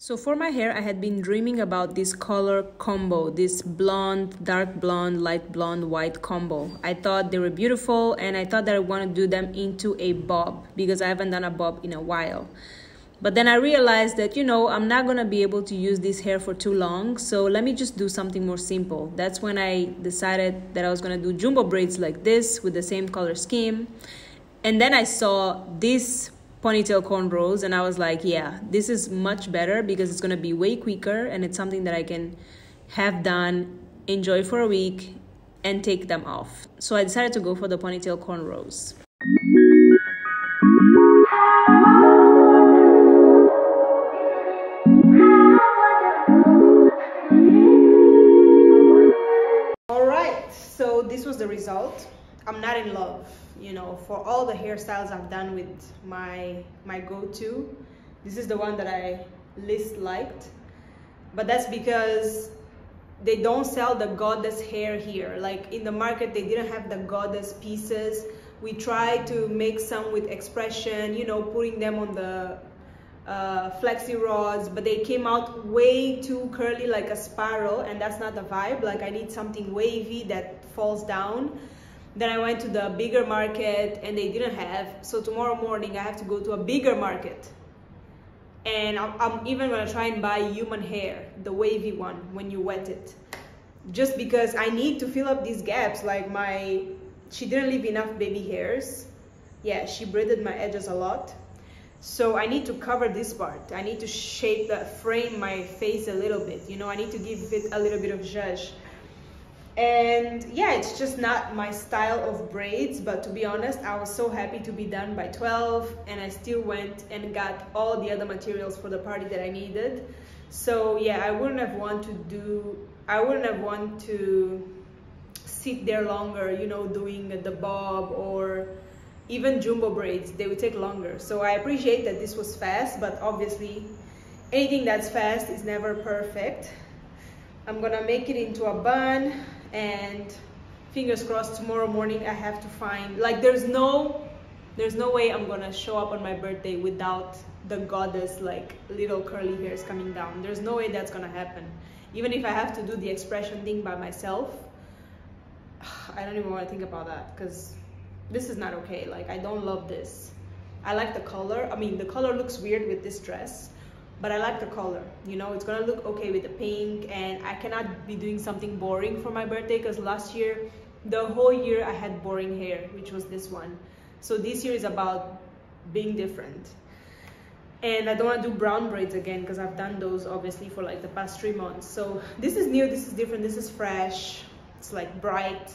So for my hair, I had been dreaming about this color combo, this blonde, dark blonde, light blonde, white combo. I thought they were beautiful and I thought that I want to do them into a bob because I haven't done a bob in a while. But then I realized that, I'm not going to be able to use this hair for too long. So let me just do something more simple. That's when I decided that I was going to do jumbo braids like this with the same color scheme. And then I saw this ponytail cornrows and I was like, yeah, this is much better because it's going to be way quicker and it's something that I can have done, enjoy for a week and take them off. So I decided to go for the ponytail cornrows. All right, so this was the result. I'm not in love, for all the hairstyles I've done with my go-to. This is the one that I least liked, but that's because they don't sell the goddess hair here. Like in the market, they didn't have the goddess pieces. We tried to make some with expression, putting them on the flexi rods, but they came out way too curly like a spiral, and that's not the vibe. Like I need something wavy that falls down. Then I went to the bigger market and they didn't have. So tomorrow morning I have to go to a bigger market. And I'm even gonna try and buy human hair, the wavy one when you wet it. Just because I need to fill up these gaps. Like she didn't leave enough baby hairs. Yeah, she braided my edges a lot. So I need to cover this part. I need to frame my face a little bit. I need to give it a little bit of zhuzh. And yeah, it's just not my style of braids, but to be honest, I was so happy to be done by 12 and I still went and got all the other materials for the party that I needed. So yeah, I wouldn't have want to sit there longer, doing the bob or even jumbo braids. They would take longer. So I appreciate that this was fast, but obviously anything that's fast is never perfect. I'm gonna make it into a bun, and fingers crossed tomorrow morning I have to find, like there's no way I'm gonna show up on my birthday without the goddess like little curly hairs coming down. There's no way that's gonna happen. Even if I have to do the expression thing by myself, I don't even want to think about that because this is not okay. Like I don't love this. I like the color. I mean, the color looks weird with this dress, but I like the color. It's gonna look okay with the pink, and I cannot be doing something boring for my birthday because last year, the whole year I had boring hair, which was this one. So this year is about being different. And I don't want to do brown braids again because I've done those obviously for like the past 3 months. So this is new, this is different, this is fresh. It's like bright,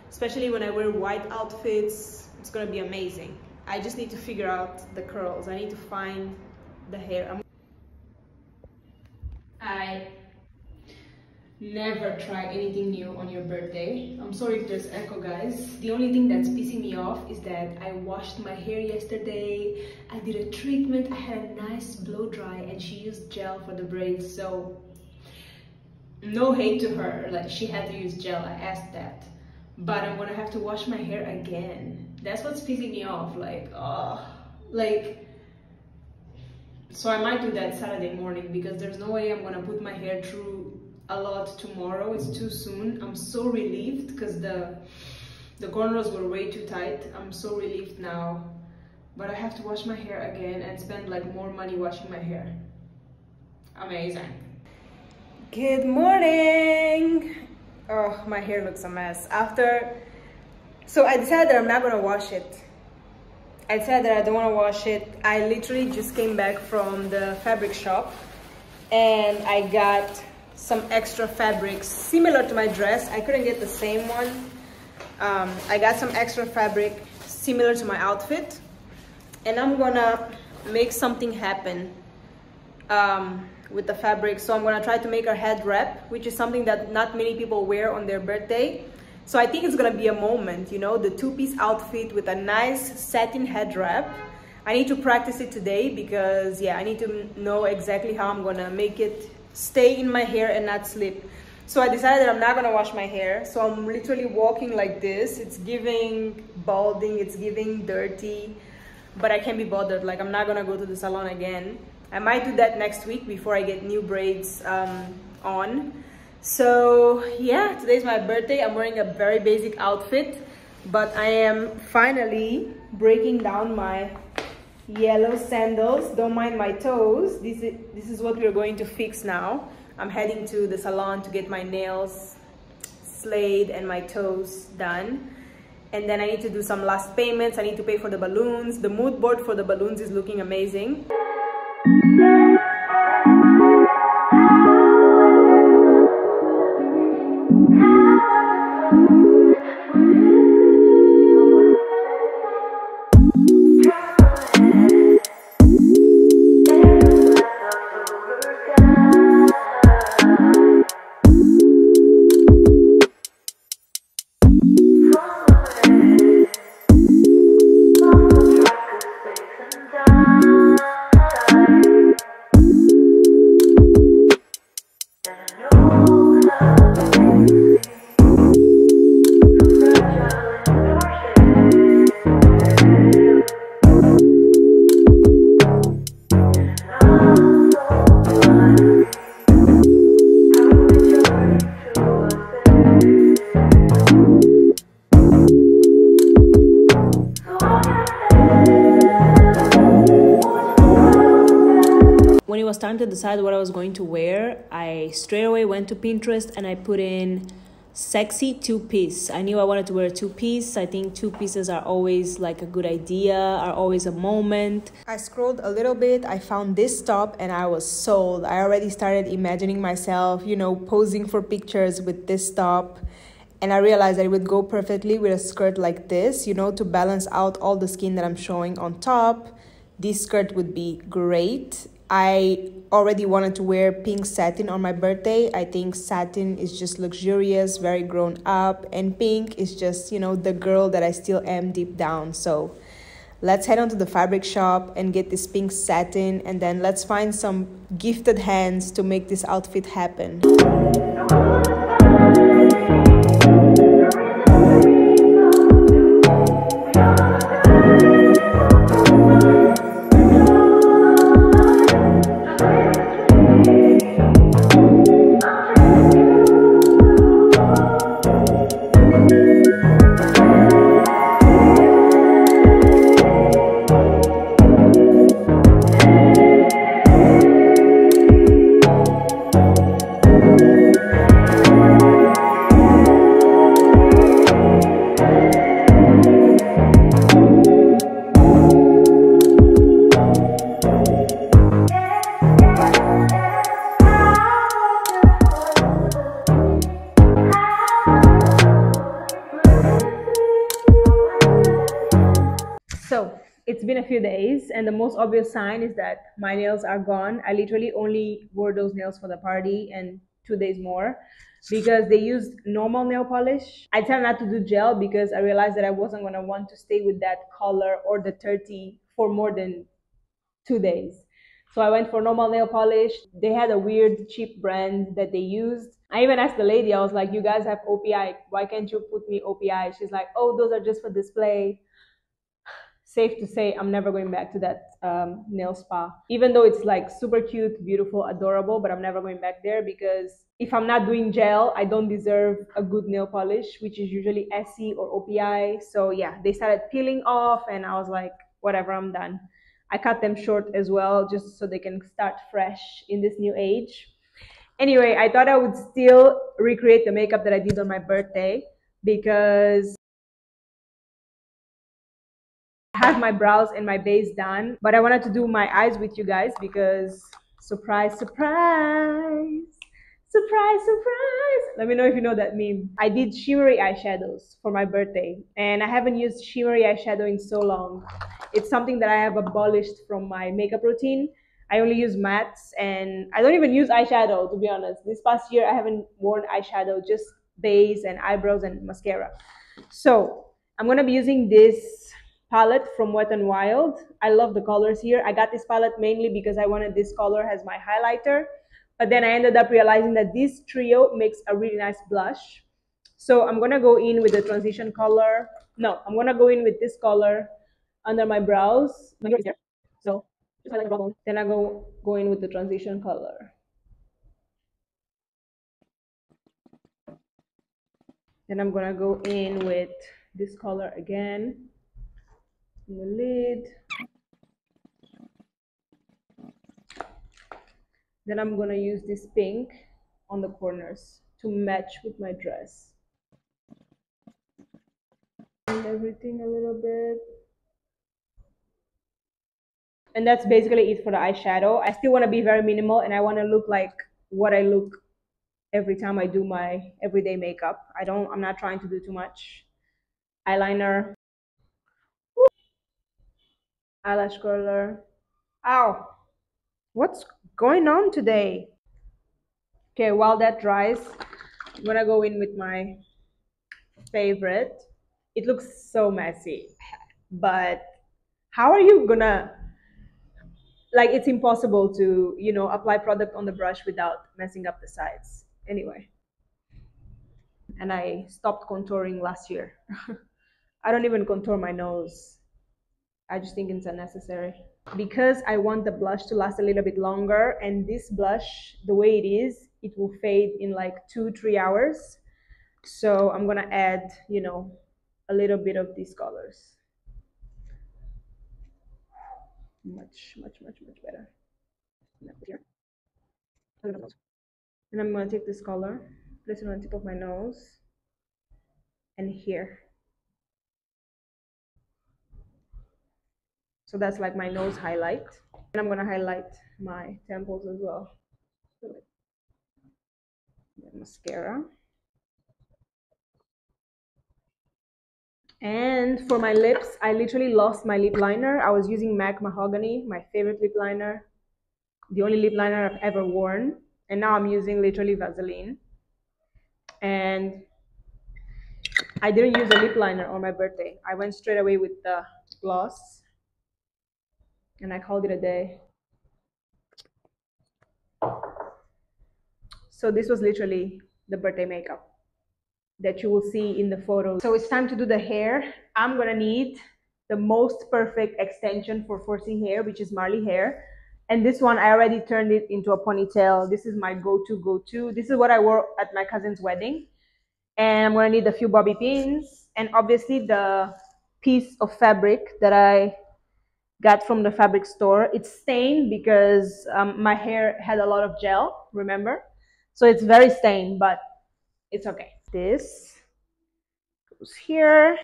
especially when I wear white outfits. It's gonna be amazing. I just need to figure out the curls. I need to find the hair. I never try anything new on your birthday. I'm sorry if there's echo, guys. The only thing that's pissing me off is that I washed my hair yesterday. I did a treatment. I had a nice blow dry and she used gel for the braids. So no hate to her, like she had to use gel. I asked that, but I'm gonna have to wash my hair again. That's what's pissing me off. So I might do that Saturday morning because there's no way I'm gonna put my hair through a lot tomorrow. It's too soon. I'm so relieved because the cornrows were way too tight. I'm so relieved now, but I have to wash my hair again and spend like more money washing my hair. Amazing. Good morning. Oh, my hair looks a mess. So I decided that I'm not gonna wash it. I said that I don't want to wash it. I literally just came back from the fabric shop and I got some extra fabrics similar to my dress. I couldn't get the same one. I got some extra fabric similar to my outfit and I'm gonna make something happen with the fabric. So I'm gonna try to make a head wrap, which is something that not many people wear on their birthday. So I think it's gonna be a moment, the two-piece outfit with a nice satin head wrap. I need to practice it today because yeah, I need to know exactly how I'm gonna make it stay in my hair and not slip. So I decided that I'm not gonna wash my hair. So I'm literally walking like this. It's giving balding, it's giving dirty, but I can't be bothered. Like I'm not gonna go to the salon again. I might do that next week before I get new braids on. So yeah, today's my birthday. I'm wearing a very basic outfit, but I am finally breaking down my yellow sandals. Don't mind my toes. This is what we're going to fix now. I'm heading to the salon to get my nails slayed and my toes done. And then I need to do some last payments. I need to pay for the balloons. The mood board for the balloons is looking amazing. When it was time to decide what I was going to wear, I straight away went to Pinterest and I put in sexy two-piece. I knew I wanted to wear a two-piece. I think two pieces are always like a good idea, are always a moment. I scrolled a little bit, I found this top and I was sold. I already started imagining myself, you know, posing for pictures with this top. And I realized that it would go perfectly with a skirt like this, you know, to balance out all the skin that I'm showing on top. This skirt would be great. I already wanted to wear pink satin on my birthday. I think satin is just luxurious, very grown up, and pink is just, you know, the girl that I still am deep down. So let's head on to the fabric shop and get this pink satin, and then let's find some gifted hands to make this outfit happen. So it's been a few days and the most obvious sign is that my nails are gone. I literally only wore those nails for the party and 2 days more because they used normal nail polish. I try not to do gel because I realized that I wasn't going to want to stay with that color or the 30 for more than 2 days. So I went for normal nail polish. They had a weird cheap brand that they used. I even asked the lady, I was like, you guys have OPI. Why can't you put me OPI? She's like, oh, those are just for display. Safe to say I'm never going back to that nail spa, even though it's like super cute, beautiful, adorable, but I'm never going back there because if I'm not doing gel, I don't deserve a good nail polish, which is usually SE or OPI. So yeah, they started peeling off and I was like, whatever, I'm done. I cut them short as well just so they can start fresh in this new age. Anyway, I thought I would still recreate the makeup that I did on my birthday because I have my brows and my base done, but I wanted to do my eyes with you guys because surprise, surprise, surprise, surprise. Let me know if you know that meme. I did shimmery eyeshadows for my birthday and I haven't used shimmery eyeshadow in so long. It's something that I have abolished from my makeup routine. I only use mattes and I don't even use eyeshadow, to be honest. This past year I haven't worn eyeshadow, just base and eyebrows and mascara. So I'm gonna be using this palette from Wet n Wild. I love the colors here. I got this palette mainly because I wanted this color as my highlighter, but then I ended up realizing that this trio makes a really nice blush. So I'm gonna go in with the transition color. No, I'm gonna go in with this color under my brows. So Then I go in with the transition color. Then I'm gonna go in with this color again in the lid. Then I'm gonna use this pink on the corners to match with my dress. And everything a little bit. And that's basically it for the eyeshadow. I still want to be very minimal and I want to look like what I look every time I do my everyday makeup. I'm not trying to do too much. Eyeliner, eyelash curler. Ow, what's going on today? Okay, while that dries, I'm gonna go in with my favorite. It looks so messy, but how are you gonna, like, it's impossible to, apply product on the brush without messing up the sides. Anyway, and I stopped contouring last year. I don't even contour my nose. I just think it's unnecessary. Because I want the blush to last a little bit longer, and this blush, the way it is, it will fade in like 2-3 hours. So I'm gonna add, a little bit of these colors. Much, much, much, much better. Here. And I'm gonna take this color, place it on the tip of my nose, and here. So that's like my nose highlight. And I'm gonna highlight my temples as well. Mascara. And for my lips, I literally lost my lip liner. I was using MAC Mahogany, my favorite lip liner, the only lip liner I've ever worn. And now I'm using literally Vaseline. And I didn't use a lip liner on my birthday. I went straight away with the gloss and I called it a day. So this was literally the birthday makeup that you will see in the photos. So it's time to do the hair. I'm gonna need the most perfect extension for 4C hair, which is Marley hair. And this one, I already turned it into a ponytail. This is my go-to. This is what I wore at my cousin's wedding. And I'm gonna need a few bobby pins and obviously the piece of fabric that I got from the fabric store. It's stained because my hair had a lot of gel, remember? So it's very stained, but it's okay. This goes here.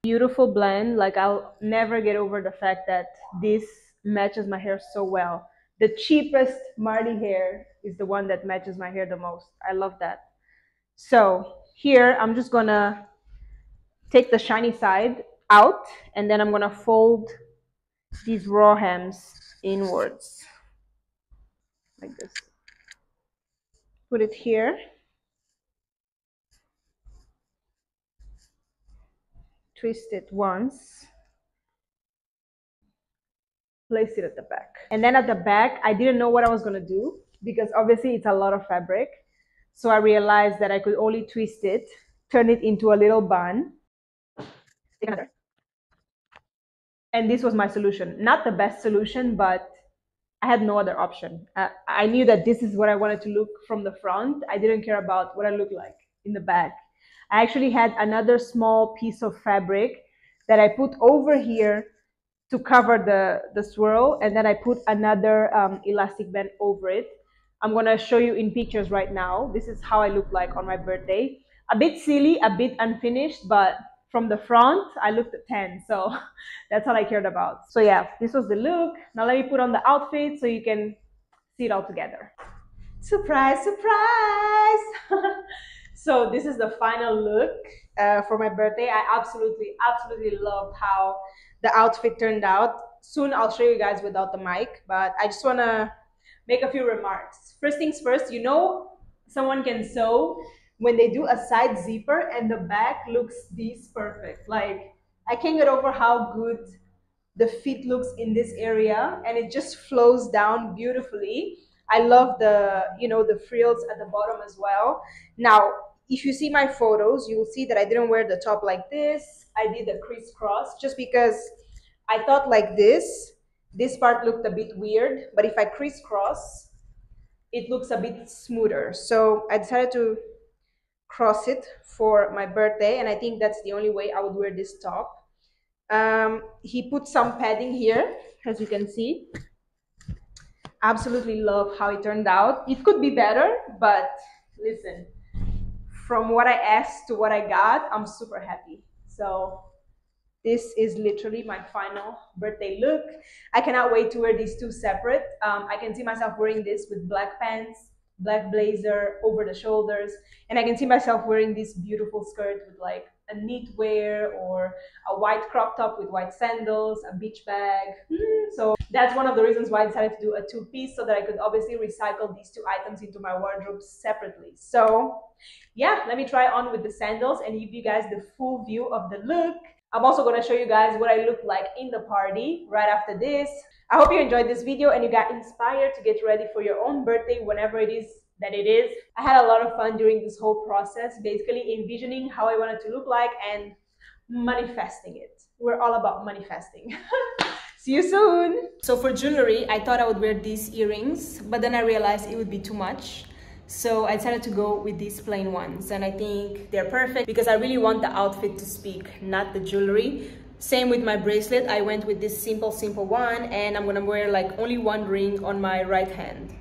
Beautiful blend. Like, I'll never get over the fact that this matches my hair so well. The cheapest Marley hair is the one that matches my hair the most. I love that. So here I'm just gonna take the shiny side out and then I'm gonna fold these raw hems inwards like this. Put it here. Twist it once. Place it at the back. And then at the back, I didn't know what I was gonna do because obviously it's a lot of fabric. So I realized that I could only twist it, turn it into a little bun. Take another. And this was my solution. Not the best solution, but I had no other option. I knew that this is what I wanted to look from the front. I didn't care about what I look like in the back. I actually had another small piece of fabric that I put over here to cover the swirl, and then I put another elastic band over it. I'm gonna show you in pictures right now. This is how I look like on my birthday. A bit silly, a bit unfinished, but from the front, I looked at 10, so that's all I cared about. So yeah, this was the look. Now let me put on the outfit so you can see it all together. Surprise, surprise! So this is the final look for my birthday. I absolutely loved how the outfit turned out. Soon I'll show you guys without the mic, but I just want to make a few remarks. First things first, someone can sew when they do a side zipper and the back looks this perfect. Like, I can't get over how good the fit looks in this area, and it just flows down beautifully. I love the frills at the bottom as well. Now, if you see my photos, you will see that I didn't wear the top like this. I did a crisscross just because I thought like this part looked a bit weird, but if I crisscross, it looks a bit smoother. So I decided to cross it for my birthday, and I think that's the only way I would wear this top. He put some padding here, as you can see. Absolutely love how it turned out. It could be better, but listen, from what I asked to what I got, I'm super happy. So this is literally my final birthday look. I cannot wait to wear these two separate. I can see myself wearing this with black pants, black blazer over the shoulders, and I can see myself wearing this beautiful skirt with like a knit wear, or a white crop top with white sandals, a beach bag. So that's one of the reasons why I decided to do a two-piece, so that I could obviously recycle these two items into my wardrobe separately. So yeah, let me try on with the sandals and give you guys the full view of the look. I'm also going to show you guys what I look like in the party right after this. I hope you enjoyed this video and you got inspired to get ready for your own birthday, whenever it is that it is. I had a lot of fun during this whole process, basically envisioning how I wanted to look like and manifesting it. We're all about manifesting. See you soon. So for jewelry, I thought I would wear these earrings, but then I realized it would be too much. So I decided to go with these plain ones, and I think they're perfect because I really want the outfit to speak, not the jewelry. Same with my bracelet. I went with this simple one, and I'm gonna wear like only one ring on my right hand.